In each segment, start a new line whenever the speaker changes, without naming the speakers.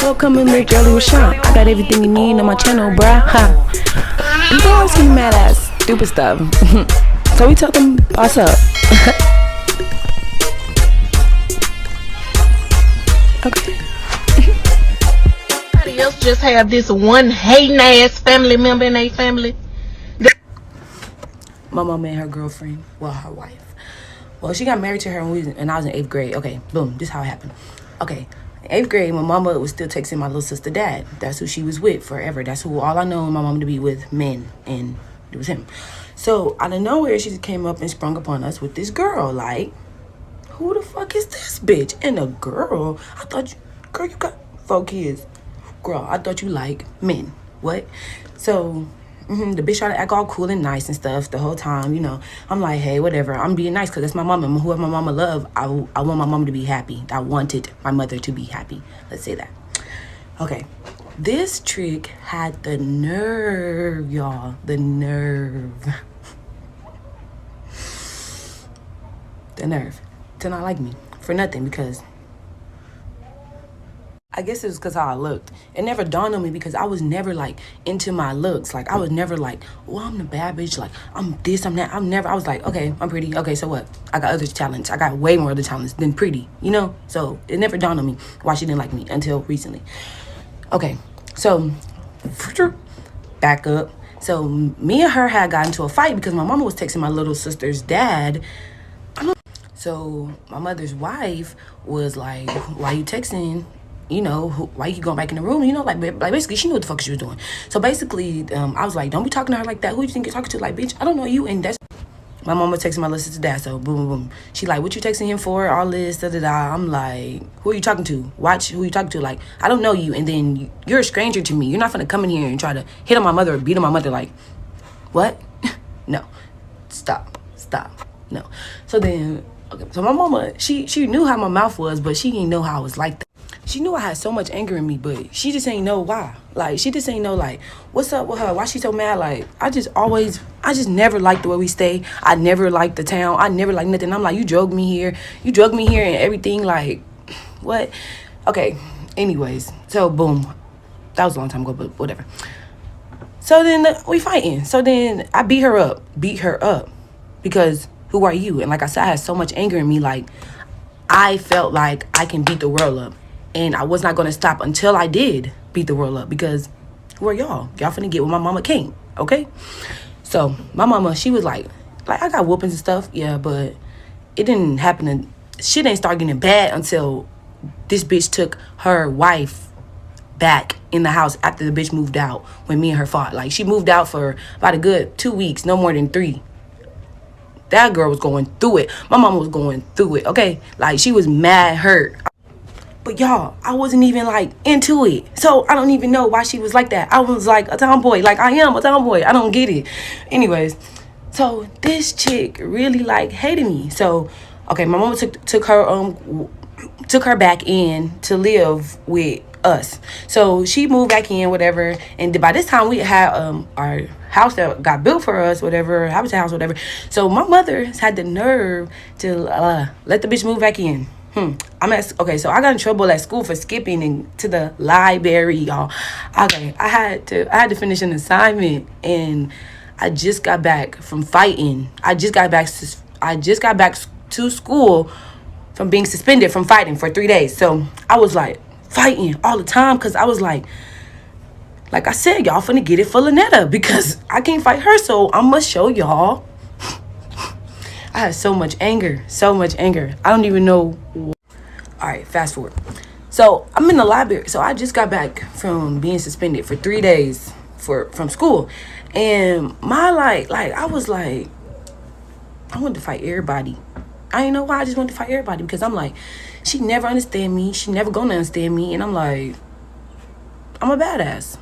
Welcome in Lil Jelly with Sean. I got everything you need on my channel, bruh. Ha. You don't always be mad ass stupid stuff. So we tell them what's up. Okay.
Everybody else just have this one hating ass family member in their family.
My mom and her girlfriend, well, her wife. Well, she got married to her when I was in 8th grade. Okay, boom, this is how it happened. Okay, 8th grade, my mama was still texting my little sister dad. That's who she was with forever. That's who all I know my mom to be with, men, and it was him. So out of nowhere, she just came up and sprung upon us with this girl. Like, who the fuck is this bitch? And a girl, I thought, girl, you got 4 kids. Girl, I thought you like men. What? So the bitch tried to act all cool and nice and stuff the whole time, you know. I'm like, hey, whatever. I'm being nice because that's my mama. Whoever my mama love, I want my mama to be happy. I wanted my mother to be happy. Let's say that. Okay. This trick had the nerve, y'all. The nerve. The nerve to not like me for nothing because I guess it was because how I looked. It never dawned on me because I was never, like, into my looks. Like, I was never like, oh, I'm the bad bitch. Like, I'm this, I'm that. I was like, okay, I'm pretty. Okay, so what? I got other talents. I got way more other talents than pretty, you know? So it never dawned on me why she didn't like me until recently. Okay, so back up. So me and her had gotten into a fight because my mama was texting my little sister's dad. So my mother's wife was like, why you texting? You know, why you keep going back in the room? You know, like basically she knew what the fuck she was doing. So basically, I was like, don't be talking to her like that. Who you think you're talking to? Like, bitch, I don't know you. And that's my mama texting my little sister dad. So boom, boom, boom. She like, what you texting him for? All this, da da da. I'm like, who are you talking to? Watch who you talking to. Like, I don't know you. And then you're a stranger to me. You're not gonna come in here and try to hit on my mother or beat on my mother. Like, what? No, stop, no. So then, okay. So my mama, she knew how my mouth was, but she didn't know how I was like that. She knew I had so much anger in me, but she just ain't know why. Like, she just ain't know, like, what's up with her? Why she so mad? Like, I just never liked the way we stay. I never liked the town. I never liked nothing. I'm like, you drug me here. You drug me here and everything. Like, what? Okay, anyways. So, boom. That was a long time ago, but whatever. So then we fighting. So then I beat her up. Because who are you? And like I said, I had so much anger in me. Like, I felt like I can beat the world up. And I was not going to stop until I did beat the world up because who are y'all? Y'all finna get what my mama came, okay? So my mama, she was like I got whoopings and stuff, yeah, but it didn't happen. Shit ain't start getting bad until this bitch took her wife back in the house after the bitch moved out when me and her fought. Like, she moved out for about a good 2 weeks, no more than 3. That girl was going through it. My mama was going through it, okay? Like, she was mad hurt. But y'all, I wasn't even like into it. So I don't even know why she was like that. I was like a tomboy. Like, I am a tomboy. I don't get it. Anyways, so this chick really like hated me. So, okay, my mama took her back in to live with us. So she moved back in, whatever. And by this time we had our house that got built for us, whatever, habitat house, whatever. So my mother had the nerve to let the bitch move back in. Okay, so I got in trouble at school for skipping to the library, y'all. Okay, I had to finish an assignment, and I just got back from fighting. I just got back to school from being suspended from fighting for 3 days. So I was like fighting all the time because I was like I said, y'all finna get it for Lynetta because I can't fight her, so I must show y'all. I had so much anger. I don't even know. All right, fast forward. So I'm in the library. So I just got back from being suspended for 3 days from school. And my I was like, I wanted to fight everybody. I didn't know why. I just wanted to fight everybody because I'm like, she never understand me. She never gonna understand me. And I'm like, I'm a badass.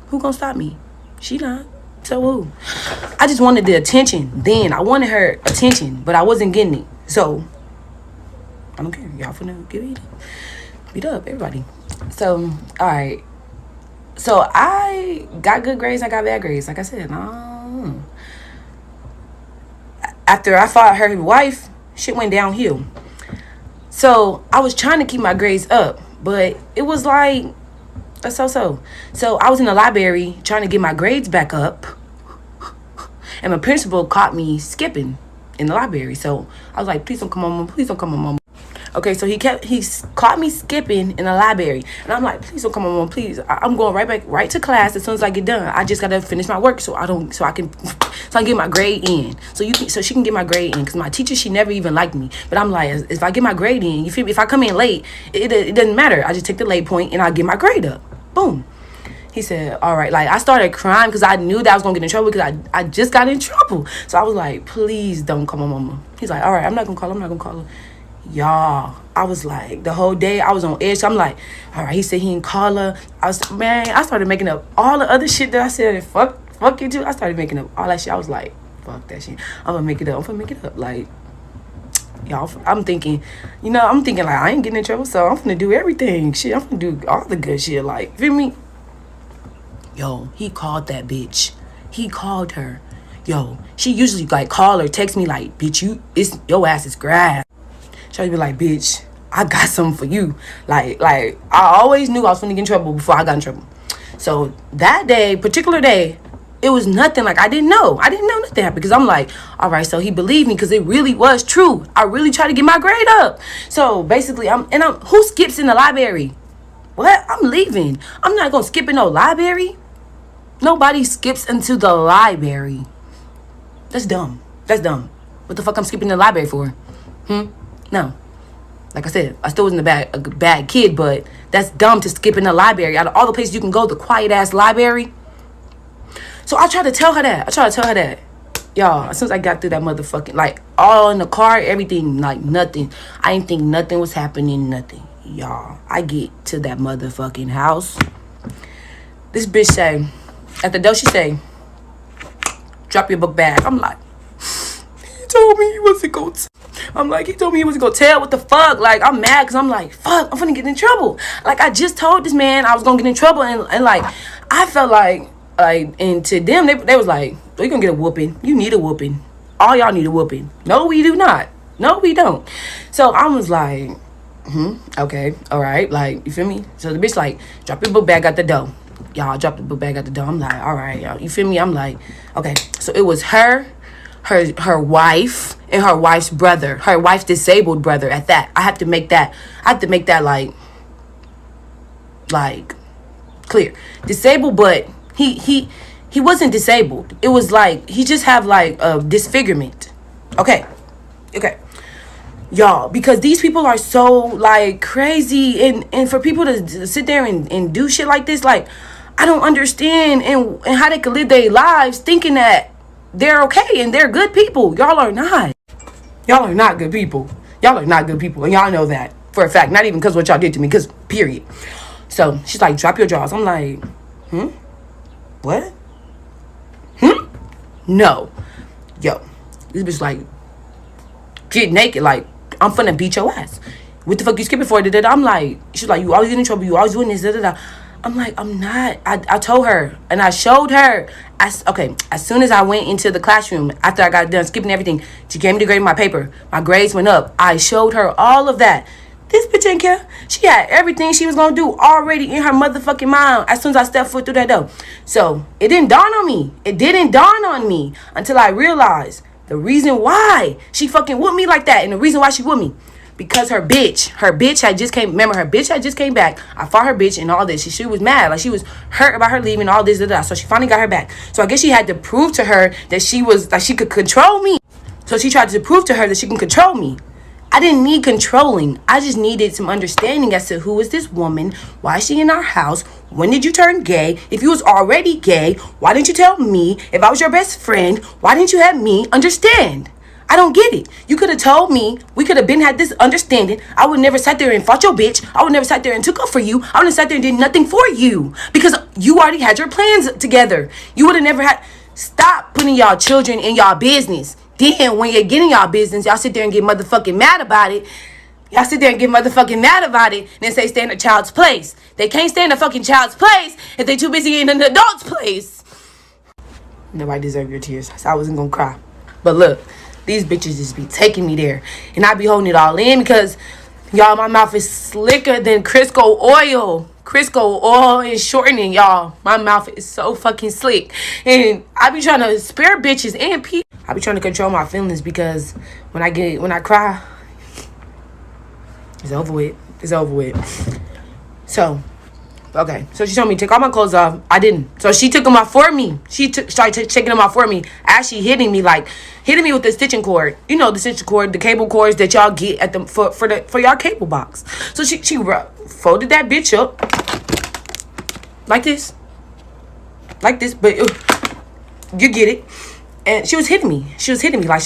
Who gonna stop me? She not. So who? I just wanted the attention then. I wanted her attention, but I wasn't getting it. So I don't care. Y'all finna get beat up, everybody. So, all right. So I got good grades. I got bad grades. Like I said, after I fought her wife, shit went downhill. So I was trying to keep my grades up, but it was like That's so. So I was in the library trying to get my grades back up, and my principal caught me skipping in the library. So I was like, please don't come on, Mom. Please don't come on, Mom. Okay, so he caught me skipping in the library, and I'm like, please don't come on, Mom. Please, I'm going right to class as soon as I get done. I just gotta finish my work so I can get my grade in. So she can get my grade in, because my teacher, she never even liked me. But I'm like, if I get my grade in, you feel me? If I come in late, it doesn't matter. I just take the late point and I get my grade up. Boom. He said, all right. Like, I started crying because I knew that I was going to get in trouble, because I just got in trouble. So I was like, please don't call my mama. He's like, all right, I'm not going to call her. Y'all, I was like, the whole day I was on edge. So I'm like, all right. He said he didn't call her. I started making up all the other shit that I said. Fuck you too. I started making up all that shit. I was like, fuck that shit. I'm going to make it up. Like, y'all, I'm thinking like, I ain't getting in trouble, so I'm finna do everything. Shit, I'm finna do all the good shit. Like, feel me? Yo, he called that bitch. He called her. Yo, she usually like call or text me like, bitch, your ass is grass. She'll be like, bitch, I got something for you. Like I always knew I was finna get in trouble before I got in trouble. So that particular day, it was nothing. Like, I didn't know nothing happened, because I'm like, all right, so he believed me, because it really was true. I really tried to get my grade up. So basically, who skips in the library? What? I'm leaving. I'm not gonna skip in no library. Nobody skips into the library. That's dumb. What the fuck I'm skipping the library for? No. Like I said, I still wasn't a bad kid, but that's dumb to skip in the library. Out of all the places you can go, the quiet ass library. So I tried to tell her that. Y'all, as soon as I got through that motherfucking, like, all in the car, everything, like, nothing. I didn't think nothing was happening, nothing. Y'all, I get to that motherfucking house. This bitch say, at the door, she say, drop your book bag. I'm like, he told me he wasn't going to tell. What the fuck? Like, I'm mad, because I'm like, fuck, I'm finna get in trouble. Like, I just told this man I was gonna get in trouble, and like, I felt like, and to them, they was like, oh, you gonna get a whooping. You need a whooping. All y'all need a whooping. No, we do not. No, we don't. So I was like, okay, all right. Like, you feel me? So the bitch like, drop your book bag at the door. Y'all, drop the book bag at the door. I'm like, all right, y'all. You feel me? I'm like, okay. So it was her wife, and her wife's brother. Her wife's disabled brother at that. I have to make that like clear. Disabled, but he wasn't disabled. It was like, he just have like a disfigurement. Okay. Y'all, because these people are so like crazy, and for people to sit there and do shit like this, like, I don't understand and how they could live their lives thinking that they're okay and they're good people. Y'all are not. Y'all are not good people. And y'all know that for a fact. Not even because what y'all did to me, because period. So she's like, drop your jaws. I'm like, what? No. Yo, this bitch like, get naked, like, I'm finna beat your ass. What the fuck you skipping for? I'm like, she's like, you always get in trouble, you always doing this, I'm like, I'm not. I told her, and I showed her. As soon as I went into the classroom, after I got done skipping everything, she gave me the grade of my paper. My grades went up. I showed her all of that. This bitch didn't care. She had everything she was gonna do already in her motherfucking mind as soon as I stepped foot through that door. So it didn't dawn on me. Until I realized the reason why she fucking whooped me like that, and the reason why she whooped me. Because her bitch had just came back. I fought her bitch and all this. She was mad. Like, she was hurt about her leaving, all this, So she finally got her back. So I guess she had to prove to her that she could control me. So she tried to prove to her that she can control me. I didn't need controlling. I just needed some understanding as to who is this woman? Why is she in our house? When did you turn gay? If you was already gay, why didn't you tell me? If I was your best friend, why didn't you have me understand? I don't get it. You could have told me. We could have been had this understanding. I would never sat there and fought your bitch. I would never sat there and took up for you. I would have sat there and did nothing for you. Because you already had your plans together. You would have never had... Stop putting y'all children in y'all business. Then when you're getting y'all business, y'all sit there and get motherfucking mad about it. And then say stay in a child's place. They can't stay in a fucking child's place if they too busy in an adult's place. Nobody deserve your tears. So I wasn't gonna cry. But look, these bitches just be taking me there. And I be holding it all in because, y'all, my mouth is slicker than Crisco oil. Crisco oil and shortening, y'all. My mouth is so fucking slick. And I be trying to spare bitches and people. I be trying to control my feelings because when I cry, it's over with. It's over with. So, okay. So she told me to take all my clothes off. I didn't. So she took them off for me. She started taking them off for me. As she hitting me with the stitching cord. You know the stitching cord, the cable cords that y'all get at the for y'all cable box. So she folded that bitch up like this, but you get it. And she was hitting me. She was hitting me like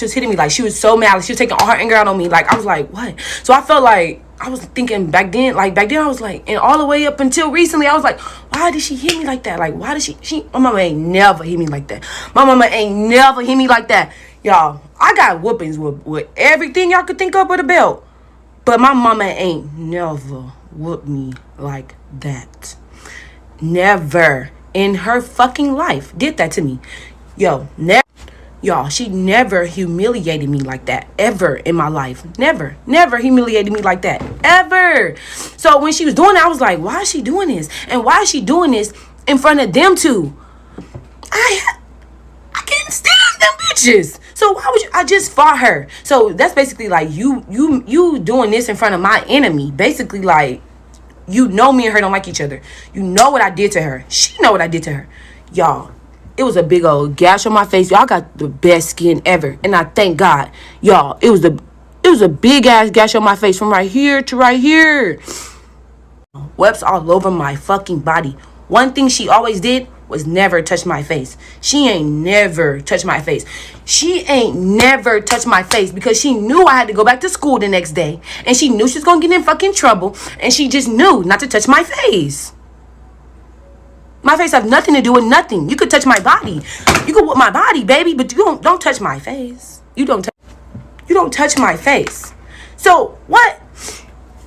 she was so mad. Like she was taking all her anger out on me. Like I was like, what? So I felt like I was thinking back then I was like, and all the way up until recently, I was like, why did she hit me like that? Like, why did my mama ain't never hit me like that. My mama ain't never hit me like that. Y'all, I got whoopings with everything y'all could think of with a belt. But my mama ain't never whooped me like that. Never in her fucking life did that to me. Yo, never. Y'all, she never humiliated me like that, ever in my life. Never humiliated me like that, ever. So when she was doing that, I was like, why is she doing this? And why is she doing this in front of them two? I can't stand them bitches. So why would you? I just fought her. So that's basically like you doing this in front of my enemy. Basically like, you know me and her don't like each other. You know what I did to her. She know what I did to her. Y'all. It was a big old gash on my face. Y'all got the best skin ever. And I thank God. Y'all, it was a big ass gash on my face from right here to right here. Webs all over my fucking body. One thing she always did was never touch my face. She ain't never touched my face. She ain't never touched my face because she knew I had to go back to school the next day. And she knew she was going to get in fucking trouble. And she just knew not to touch my face. My face has nothing to do with nothing. You could touch my body. You could whoop my body, baby, but you don't touch my face. You don't touch my face. So what?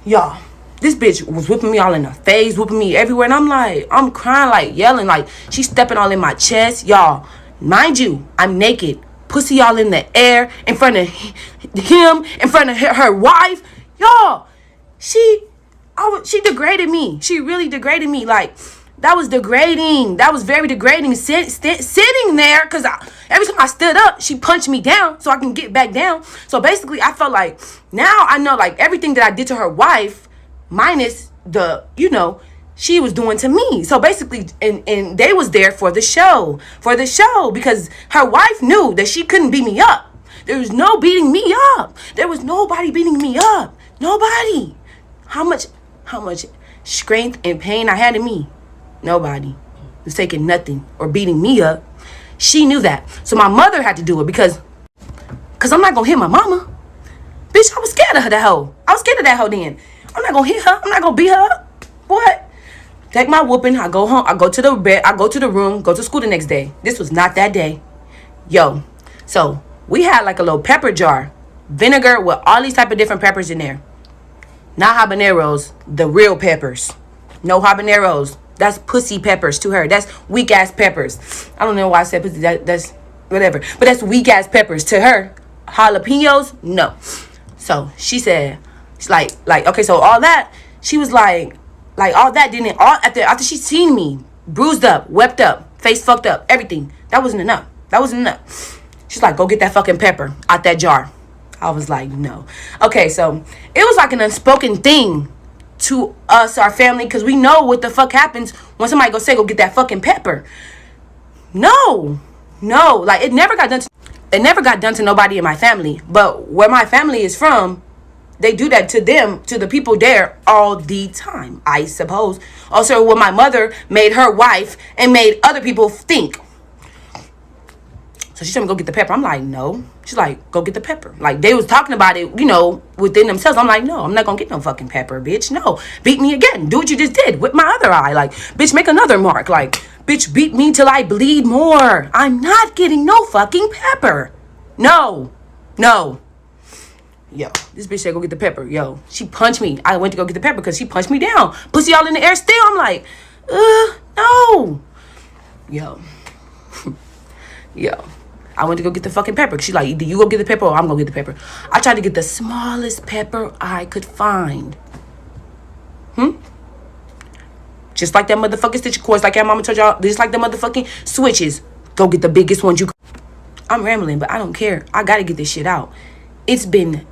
Y'all, this bitch was whipping me all in the face, whipping me everywhere, and I'm crying, like yelling, like she's stepping all in my chest. Y'all, mind you, I'm naked, pussy all in the air, in front of him, in front of her wife. Y'all, she degraded me. She really degraded me, like. That was degrading. That was very degrading. Sitting there, because every time I stood up, she punched me down so I can get back down. So basically, I felt like, now I know, like, everything that I did to her wife, minus the, she was doing to me. So basically, and they was there for the show, because her wife knew that she couldn't beat me up. There was no beating me up. There was nobody beating me up. Nobody. How much strength and pain I had in me. Nobody was taking nothing or beating me up. She knew that. So my mother had to do it because I'm not going to hit my mama. Bitch, I was scared of that hoe. I was scared of that hoe then. I'm not going to hit her. I'm not going to beat her up. What? Take my whooping. I go home. I go to the bed. I go to the room. Go to school the next day. This was not that day. Yo. So we had like a little pepper jar. Vinegar with all these type of different peppers in there. Not habaneros. The real peppers. No habaneros. That's pussy peppers to her. That's weak ass peppers. I don't know why I said pussy. That's whatever. But that's weak ass peppers to her. Jalapenos, no. So she said, she's like, okay. So all that, she was like all that didn't. All after she seen me bruised up, wept up, face fucked up, everything. That wasn't enough. She's like, go get that fucking pepper out that jar. I was like, no. Okay, so it was like an unspoken thing to us, our family, because we know what the fuck happens when somebody go get that fucking pepper. No, like it never got done to nobody in my family. But where my family is from, they do that to the people there all the time, I suppose. Also, what my mother made her wife and made other people think. So she told me go get the pepper. I'm like, no. She's like, go get the pepper. Like, they was talking about it, within themselves. I'm like, no, I'm not going to get no fucking pepper, bitch. No. Beat me again. Do what you just did with my other eye. Like, bitch, make another mark. Like, bitch, beat me till I bleed more. I'm not getting no fucking pepper. No. Yo, this bitch said go get the pepper. Yo, she punched me. I went to go get the pepper because she punched me down. Pussy all in the air still. I'm like, no. Yo. I went to go get the fucking pepper. She's like, either you go get the pepper or I'm going to get the pepper. I tried to get the smallest pepper I could find. Just like that motherfucking stitch cords, like your mama told y'all, just like the motherfucking switches. Go get the biggest ones you. I'm rambling, but I don't care. I gotta get this shit out. It's been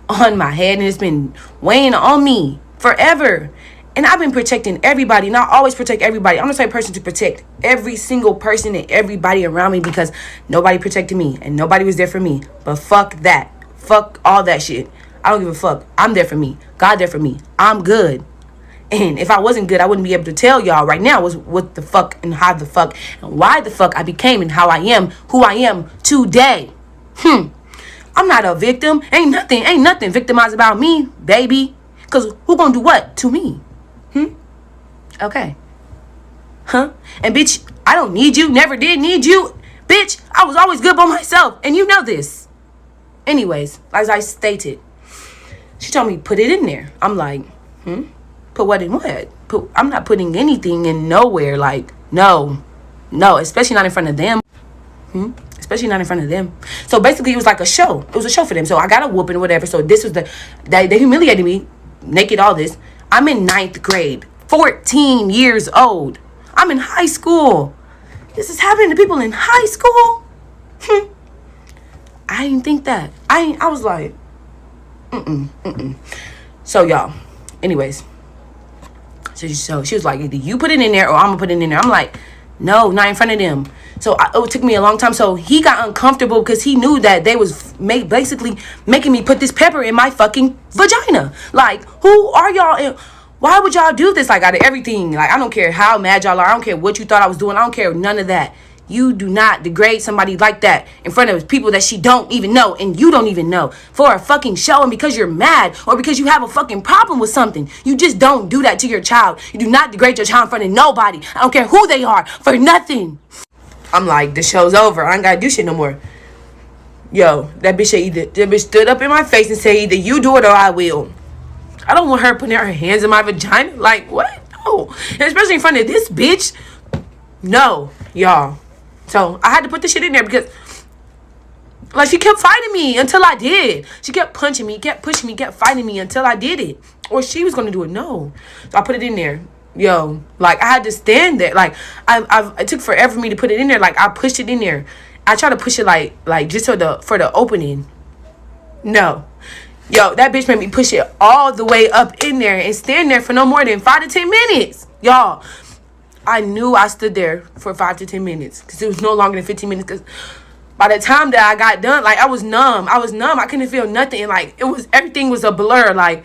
on my head and it's been weighing on me forever. And I've been protecting everybody, and I always protect everybody. I'm the type of person to protect every single person and everybody around me because nobody protected me and nobody was there for me. But fuck that. Fuck all that shit. I don't give a fuck. I'm there for me. God there for me. I'm good. And if I wasn't good, I wouldn't be able to tell y'all right now was what the fuck and how the fuck and why the fuck I became and how I am who I am today. I'm not a victim. Ain't nothing victimized about me, baby. Cause who gonna do what to me? Okay. And bitch, I don't need you. Never did need you. Bitch, I was always good by myself. And you know this. Anyways, as I stated, she told me put it in there. I'm like, Put what in what? I'm not putting anything in nowhere. Like, no, especially not in front of them. Especially not in front of them. So basically, it was like a show. It was a show for them. So I got a whooping or whatever. So this was they humiliated me, naked, all this. I'm in 9th grade, 14 years old. I'm in high school. This is happening to people in high school. I didn't think that. I was like, So y'all, anyways. So she was like, either you put it in there or I'm gonna put it in there. I'm like, no, not in front of them. So it took me a long time. So he got uncomfortable because he knew that they was basically making me put this pepper in my fucking vagina. Like, who are y'all? And why would y'all do this? Like, out of everything. Like, I don't care how mad y'all are. I don't care what you thought I was doing. I don't care none of that. You do not degrade somebody like that in front of people that she don't even know and you don't even know for a fucking show and because you're mad or because you have a fucking problem with something. You just don't do that to your child. You do not degrade your child in front of nobody. I don't care who they are for nothing. I'm like, the show's over. I ain't gotta do shit no more. Yo, that bitch stood up in my face and said either you do it or I will. I don't want her putting her hands in my vagina. Like, what? No. And especially in front of this bitch. No, y'all. So I had to put the shit in there because, like, she kept fighting me until I did. She kept punching me, kept pushing me, kept fighting me until I did it. Or she was going to do it. No. So I put it in there. Yo, like, I had to stand there. Like, it took forever for me to put it in there. Like, I pushed it in there. I tried to push it, like just for the opening. No. Yo, that bitch made me push it all the way up in there and stand there for no more than 5 to 10 minutes. Y'all. I knew I stood there for 5 to 10 minutes because it was no longer than 15 minutes because by the time that I got done, like, I was numb. I couldn't feel nothing. Like, everything was a blur. Like,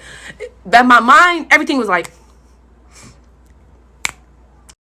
that my mind, everything was like,